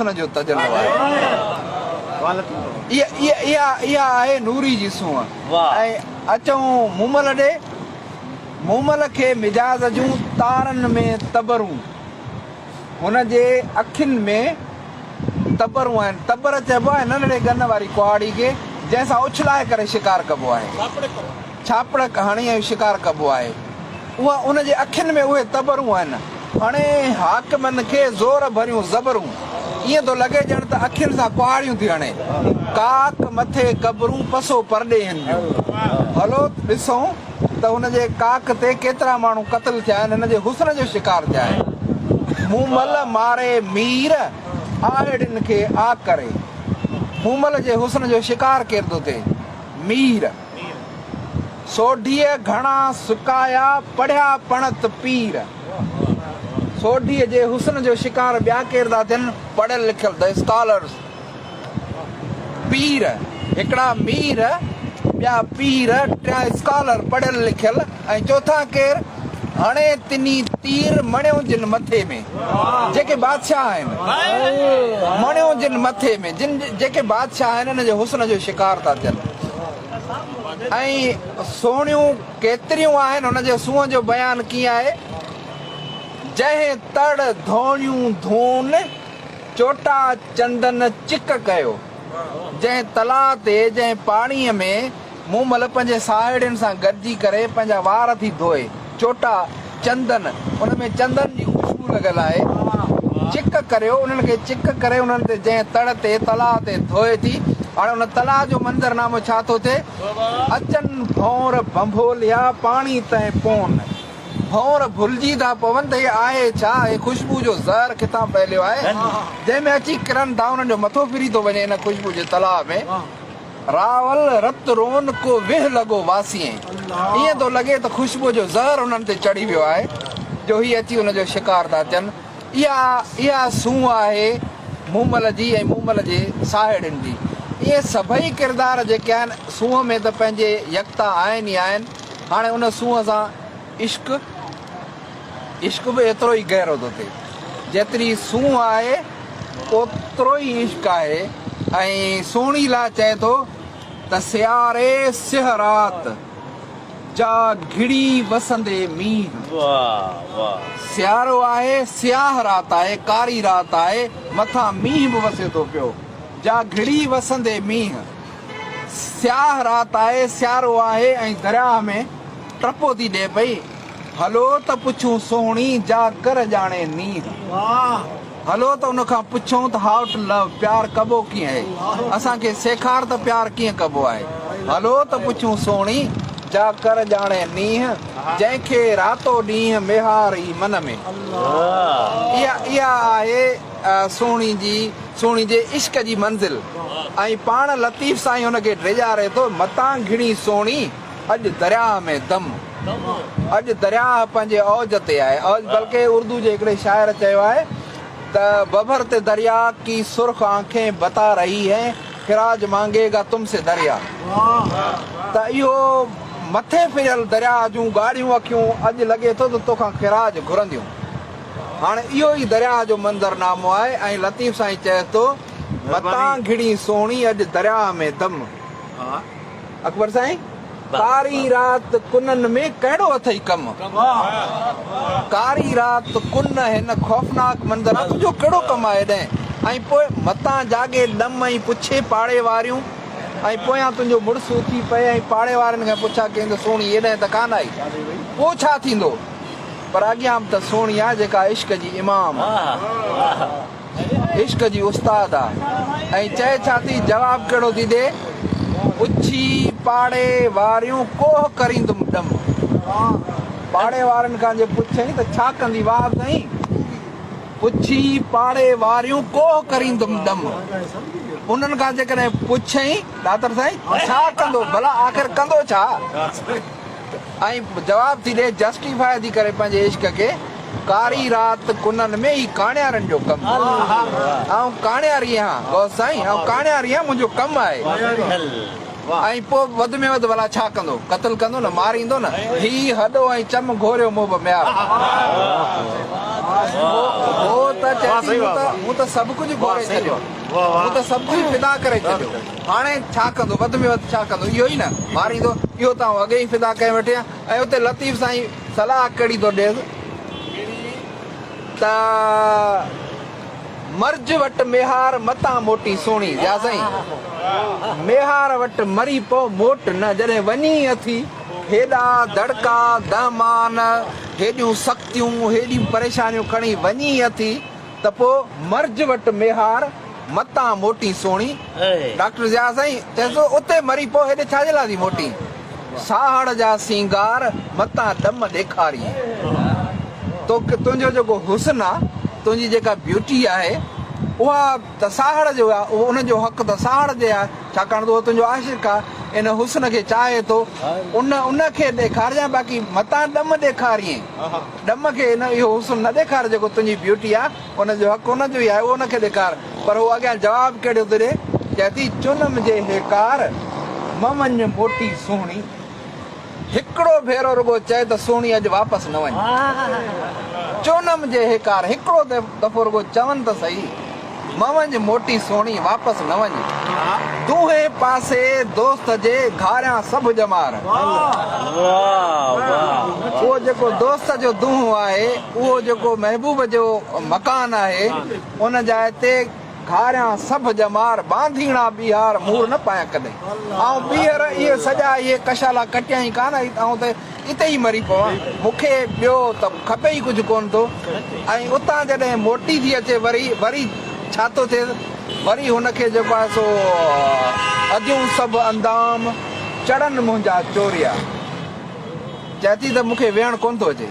हुस्न जो तजल्लो आहे। इहा आहे नूरी जी सूंहं। ऐं अचूं मूमल ॾे। मूमल खे मिजाज़ जूं तारनि में तबरूं, हुन जे अखियुनि में तबरूं आहिनि। तबर चइबो आहे नंढड़े गन वारी कुहाड़ी खे जंहिंसां उछलाए करे शिकार कबो आहे, छापड़ हणी ऐं शिकार कबो आहे। उहा उन जे अखियुनि में उहे तबरूं आहिनि। हाणे हाकिमनि खे ज़ोर भरियूं ज़बरूं, ईअं थो लॻे ॼण त अखियुनि सां कुहाड़ियूं थी हणे। काक मथे कबरूं पसो परॾे हिन जूं। हलो ॾिसूं त हुन जे काक ते केतिरा माण्हू क़त्ल थिया आहिनि, हिन जे हुस्न जो शिकार थिया आहिनि। मूमल मारे मीर आहिड़िन खे आ करे। मूमल जे हुस्न जो शिकार केर थो थिए? मीर। सोढीअ घणा सुकाया पढ़िया पणत पीर। सोढीअ जे हुस्न जो शिकार ॿिया केर था थियनि? पढ़ियल लिखियल, द स्कॉलर्स। पीर हिकिड़ा मीर, ॿिया पीर, टिया स्कॉलर पढ़ियल लिखियल, ऐं चौथा केर? हाणे तिनी तीर मणियो जिन मथे में, जेके बादशाह आहिनि, मणियो जिन मथे में, जिन जेके बादशाह आहिनि हिन जे हुस्न जो शिकार था थियनि। ऐं सोणियूं केतिरियूं आहिनि, हुन जे सूंहं जो बयानु कीअं आहे? जंहिं तड़ धोणियूं धून चोटा चंदन चिक कयो। जंहिं तलाउ ते, जंहिं पाणीअ में मूमल पंहिंजे साहेड़ियुनि सां गॾिजी करे पंहिंजा वार थी धोए, चोटा चंदन, उन में चंदन जी ख़ुशबू लॻल आहे, चिक करियो, उन्हनि खे चिक करे उन्हनि ते जंहिं तड़ ते तलाउ ते धोए थी। हाणे उन तलाउ जो मंज़रनामो छा थो थिए? अचनि भौर भंभोलिया पाणी तंहिं पोन। भौर भुलिजी था पवनि त इहे आहे छा? हे ख़ुशबू जो ज़हर किथां फैलियो आहे, जंहिंमें अची किरनि था, उन्हनि जो मथो फिरी थो वञे हिन ख़ुशबू जे तलाउ में। रावल रत रोन को विह लॻो वासीअ। ईअं थो लॻे त ख़ुशबू जो ज़हर उन्हनि ते चढ़ी वियो आहे, जो हीअ अची हुनजो शिकार था थियनि। इहा सूंहं आहे मूमल जी ऐं मूमल जे साहेड़ियुनि जी। इहे सभई किरदार जेके आहिनि सूंहं में त पंहिंजे यकता आहिनि ई आहिनि। हाणे उन सूंहं सां इश्क बि एतिरो ई गहरो थो थिए। जेतिरी सूंहं आहे ओतिरो ई इश्क आहे। ऐं सोणी ला चए थो त सियारे सिहरात जा घिड़ी वसंदे मींहुं। सियारो आहे, सियाह रात आहे, कारी रात आहे, मथां मींहुं बि वसे थो पियो। जा घिड़ी वसंदे मींहुं। सियाह रात आहे, सियारो आहे, ऐं दरिया में टपो थी ॾिए पई। हलो त पुछूं सोणी जा कर ॼाणे नींहुं। हलो त उन खां पुछूं त हाउ टू लव, प्यार कबो कीअं आहे, असांखे सेखार त प्यार कीअं कबो आहे। हलो त पुछूं सोणी जा कर ॼाणे नींहुं, जंहिंखे रातो ॾींहुं मेहारी मन में। इहा आहे सोणी जे इश्क जी मंज़िल। ऐं पाण लतीफ़ साईं हुनखे ड्रिजारे थो, मतां घिणी सोणी अॼु दरिया में दम। अॼु दरिया पंहिंजे औज ते आहे। औज बल्कि उर्दू जे हिकिड़े शाइर चयो आहे त बभर ते दरिया की सुर्ख आंखें बता रही है, खिराज मांगेगा तुमसे दरिया। त इहो मथे फिरियल दरिया जूं ॻाढ़ियूं अखियूं अॼु लॻे थो त तोखां खिराज घुरंदियूं। हाणे इहो ई दरिया जो मंज़रनामो आहे। ऐं लतीफ़ साईं चए थो मतां घिड़ी सोणी अॼु दरिया में दम। अकबर साईं, कारी रात कुननि में कहिड़ो अथई कम? कारी रात कुन हिन ख़ौफ़नाक मंज़र आहे, तुंहिंजो कहिड़ो कमु आहे हेॾे? ऐं पोइ मतां जागे ॾम ऐं पुछे पाड़े वारियूं, ऐं पोयां तुंहिंजो मुड़ुसु उथी पए ऐं पाड़े वारनि खां पुछा कंहिंजो सोणी हेॾे त कान आई, पोइ छा थींदो? पर अॻियां बि त सोणी आहे जेका इश्क जी इमाम आहे, इश्क जी उस्ताद आहे। ऐं चए छा थी, जवाबु कहिड़ो थी ॾे? पुछी पाड़े वारियूं कोह करींदुमि ॾम। पाड़े वारनि खां जे पुछई त छा कंदी? वाह साईं, पुछी पाड़े वारियूं कोह करींदुमि ॾम। उन्हनि खां जेकॾहिं पुछई ॾातर साईं छा कंदो, भला आख़िर कंदो छा? ऐं जवाबु थी ॾे, जस्टिफाई थी करे पंहिंजे इश्क खे, कारी रात कुननि में ई काणियारनि जो कमु। ऐं काणियारी आहियां, गौर साईं, ऐं काणियारी आहियां, मुंहिंजो कमु आहे। ऐं पोइ वधि में वधि भला छा कंदो क़तल कंदो न मारींदो न ही हॾो ऐं चम घोरियो मोह म्यार मूं त सभु कुझु घोरे छॾियो मूं त सभु कुझु फिदा करे छॾियो हाणे छा कंदो वधि में वधि छा कंदो इहो ई न मारींदो इहो त अॻे ई फिदा करे वेठे ऐं उते लतीफ़ साईं सलाह कहिड़ी थो ॾिएसि त मर्ज वटि मेहार मतां मोटी सोणी या साईं मेहार वटि मरी पो मोट न जॾहिं वञी अथी हेॾा दड़का दहमान हेॾियूं सख़्तियूं हेॾियूं परेशानियूं खणी वञी अथी त पोइ मर्ज वटि मेहार मतां मोटी सोणी डॉक्टर ज़िया साईं चए थो उते मरी पो हेॾे छाजे लाइ थी मोटी साहड़ जा सिंगार मतां ॾम ॾेखारी तो तुंहिंजो जेको हुस्न आहे तुंहिंजी जेका ब्यूटी आहे उहा त साहड़ जो आहे उनजो हक़ त साहड़ जे आहे छाकाणि त उहो तुंहिंजो आशिक़ु आहे इन हुस्न खे चाहे थो उनखे ॾेखारिजांइ बाक़ी मतां ॾम ॾेखारीं ॾम खे इहो हुस्न न ॾेखार जेको तुंहिंजी ब्यूटी आहे उनजो हक़ उनजो ई आहे उहो उनखे ॾेखार पर उहो अॻियां जवाबु कहिड़ो थो ॾिए चए थी चुनम जे हेकार ममन मोटी सुहिणी हिकिड़ो भेरो रुगो चए त सोणी अॼु वापसि न वञे चोनम जे हेकार हिकिड़ो दफ़ो रुगो चवनि त सही मवंज मोटी सोणी वापसि न वञे दूहे पासे दोस्त जे घारियां सभु जमार उहो जेको दोस्त जो दूंहों आहे उहो जेको महबूब जो मकान आहे उन जाइ ते घारियां सभु जमार बांधीणा बीहार मूर न पायां कॾहिं ऐं ॿीहर इहे सॼा इहे कशाला कटिया ई कान ऐं त इते ई मरी पवां मूंखे ॿियो त खपे ई कुझु कोन थो ऐं उतां जॾहिं मोटी थी अचे वरी छा थो थिए वरी हुनखे जेको आहे सो अॼूं सभु अंदाम चढ़नि मुंहिंजा चोरिया चए थी त मूंखे वेहणु कोन थो अचे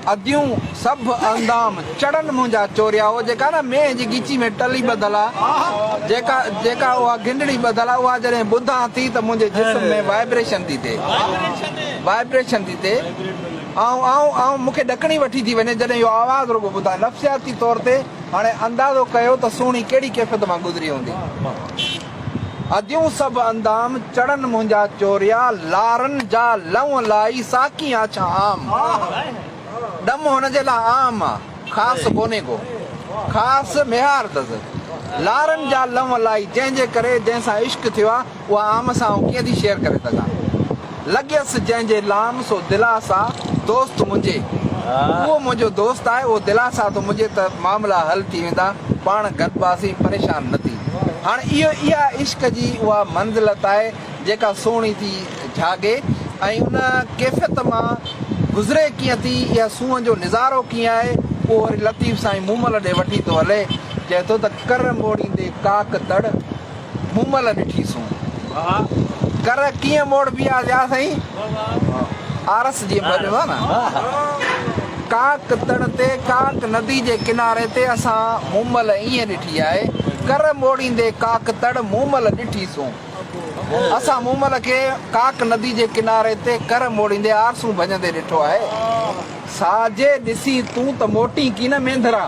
अदियूं सभु अंदाम चढ़नि मुंहिंजा चोरिया उहो जेका न मेंह जी गीची में टली ॿधल आहे जेका उहा गिंडड़ी ॿधल आहे उहा जॾहिं ॿुधां थी त मुंहिंजे जिस्म में वाइब्रेशन थी थिए ऐं मूंखे ॾकणी वठी थी वञे जॾहिं इहो आवाज़ु रुगो ॿुधां नफ़्सियाती तौर ते हाणे अंदाज़ो कयो त सुहिणी कहिड़ी कैफ़ियत मां गुज़री हूंदी अदियूं सभु अंदाम चढ़नि मुंहिंजा चोरिया लारनि जा लव लाई साकी आछा आम ॾम हुनजे लाइ आम आहे ख़ासि कोन्हे को ख़ासि मेहार अथसि लारनि जा लव लाई जंहिंजे करे जंहिंसां इश्क थियो आहे उहा आम सां कीअं थी शेयर करे सघां लॻियसि जंहिंजे लाम सो दिलासा दोस्त मुंहिंजे उहो मुंहिंजो दोस्त आहे उहो दिलासा थो मुंहिंजे त मामला हल थी वेंदा पाण गॾिबासीं परेशान न थी हाणे इहा इश्क जी उहा मंज़िलत आहे जेका सुहिणी थी जागे ऐं उन कैफ़ियत मां गुज़रे कीअं थी इहा सूंहं जो नज़ारो कीअं आहे उहो वरी लतीफ़ साईं मूमल ॾे वठी थो हले चए थो त कर मोड़ींदे काक तड़ मूमल ॾिठी सूं कर कीअं मोड़बी आहे साईं आरस जीअं भॼियो आहे न काक तड़ ते काक नदी जे किनारे ते असां मूमल ईअं ॾिठी आहे कर मोड़ींदे काक तड़ मूमल ॾिठी सूं असां मूमल खे काक नदी जे किनारे ते कर मोड़ींदे आरसूं भॼंदे ॾिठो आहे साजे ॾिसी तूं त मोटी की न मेंधरा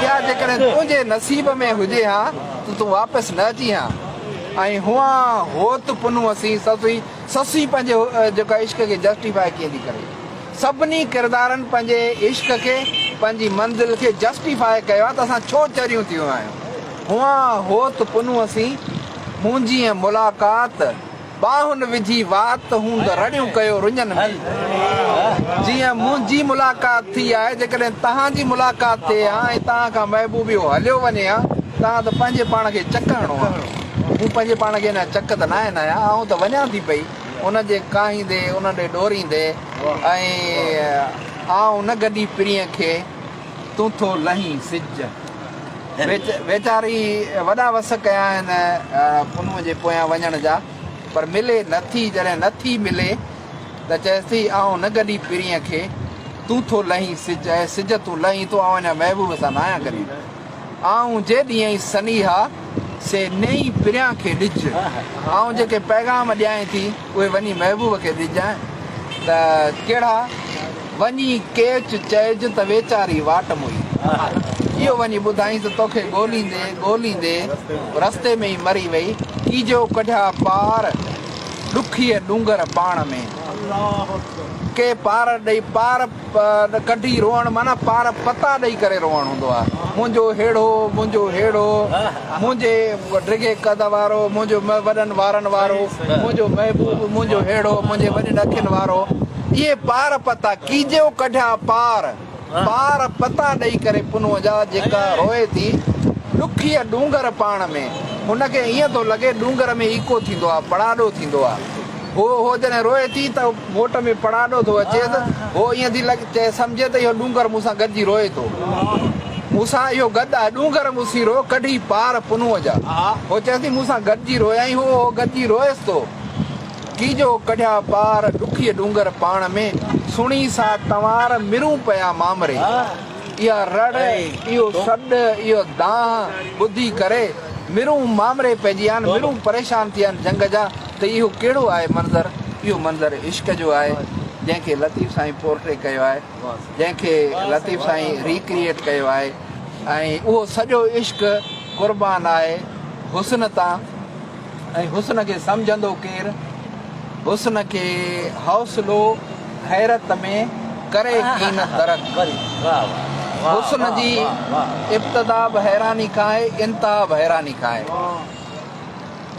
या जेकॾहिं तुंहिंजे नसीब में हुजे हा त तूं वापसि न अची हा ऐं हुआ होत पुनुअसीं ससुई पंहिंजे जेका इश्क खे जस्टिफाई कीअं थी करे सभिनी किरदारनि पंहिंजे इश्क खे पंहिंजी मंज़िल खे जस्टिफाई कयो आहे त असां छो चरियूं थी वियूं आहियूं हुआ होत पुनुअसीं मुंहिंजी मुलाक़ात बाहुनि विझी वात हूं त रड़ियूं कयो रुञनि में जीअं मुंहिंजी मुलाक़ात थी आहे जेकॾहिं तव्हांजी मुलाक़ात थिए हा ऐं तव्हां खां महबूबियो हलियो वञे हा तव्हां त पंहिंजे पाण खे चक हणो आहे हू पंहिंजे पाण खे न चक त न आहिनि आहियां ऐं त वञा थी पई उनजे काहींदे उन ॾे ॾोरींदे ऐं आऊं न गॾी प्रिय खे तूं थो लहीं सिज वेचारी वॾा वस कया आहिनि पुनूअ जे पोयां वञण जा पर मिले नथी जॾहिं नथी मिले त चएसि थी आऊं न गॾी प्रिय खे तूं थो लहीं सिज ऐं सिज तूं लहीं थो ऐं अञा महबूब सां न आहियां गॾी आऊं जे ॾींहं सनीहा से नई प्रिया खे ॾिज ऐं जेके पैगाम ॾियां थी उहे वञी महबूब खे ॾिजांइ त कहिड़ा वञी केच चइज त वेचारी वाट मुई इहो वञी ॿुधाई त तोखे ॻोल्हींदे रस्ते में ई मरी वई की जो कढिया पार ॾुखीअ डूंगर पाण में के पार ॾेई पार कढी रोअण माना पार पता ॾेई करे रोअण हूंदो आहे। मुंहिंजो हेड़ो मुंहिंजे ड्रिगे कद वारो मुंहिंजो वॾनि वारनि वारो मुंहिंजो महबूब मुंहिंजो हेड़ो मुंहिंजे वॾनि अखियुनि वारो इहे पार पता कीजो कढिया पार पार पता ॾेई करे पुनो जा जेका रोए थी ॾुखीअ डूंगर पाण में हुनखे ईअं थो लॻे डूंगर में ईको थींदो आहे पड़ाॾो थींदो आहे। हो जॾहिं रोए थी त मोट में पड़ाॾो थो अचे त हो ईअं थी लॻे सम्झे त इहो डूंगर मूंसां गॾिजी रोए थो मूंसां इहो गॾु आहे डूंगर मूंसी रो कढी पार पुनूअ जा हो चए थी मूंसां गॾिजी रोयाई हो गॾिजी रोएसि थो कीजो कढिया पार ॾुखीअ डूंगर पाण में सुणी सा तवार मिरूं पिया मामरे इहा रड़ इहो सॾु इहो दाह ॿुधी करे मिरूं मामरे पइजी विया आहिनि मिरूं परेशान थी विया आहिनि जंग जा त इहो कहिड़ो आहे मंज़र इहो मंज़र इश्क जो आहे जंहिंखे लतीफ़ साईं पोर्ट्रे कयो आहे जंहिंखे लतीफ़ साईं रिक्रिएट कयो आहे ऐं उहो सॼो इश्क क़ुर्बान आहे हुस्न तां ऐं हुस्न खे सम्झंदो केरु हुस्न खे हौसलो हैरत में करे कीन तरक़ हुस्न जी इब्तिदा बि हैरानी खां आहे इंतिहा बि हैरानी खां आहे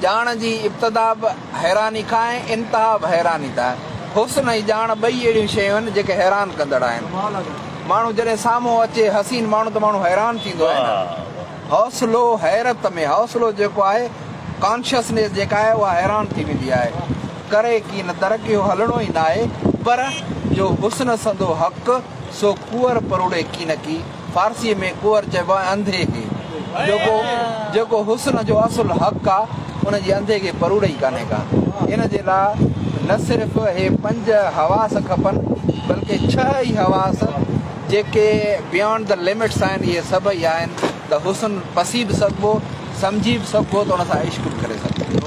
ॼाण जी इब्तिदा बि हैरानी खां आहे इंतिहा बि हैरानी खां आहे हुस्न ऐं ॼाण ॿई अहिड़ियूं शयूं आहिनि जेके हैरान कंदड़ आहिनि माण्हू जॾहिं साम्हूं अचे हसीन माण्हू त माण्हू हैरान थींदो आहे न हौसलो हैरत में हौसलो जेको आहे कॉन्शियसनेस जेका आहे उहा हैरान थी वेंदी आहे करे की न तरक़ इहो हलणो ई न आहे पर जो हुस्न संदो हक़ सो कुंवर परोड़े की न की फारसीअ में कुंवर चइबो आहे अंधे खे जेको हुस्न जो असुल हक़ आहे उनजे अंधे खे परोड़े ई कान्हे का इन जे लाइ न सिर्फ़ु हे 5 हवास खपनि बल्कि 6 ई हवास जेके बियॉन्ड द लिमिट्स आहिनि इहे सभई आहिनि त हुस्न पसी बि सघिबो सम्झी बि सघिबो त हुन सां इश्क बि करे सघिबो।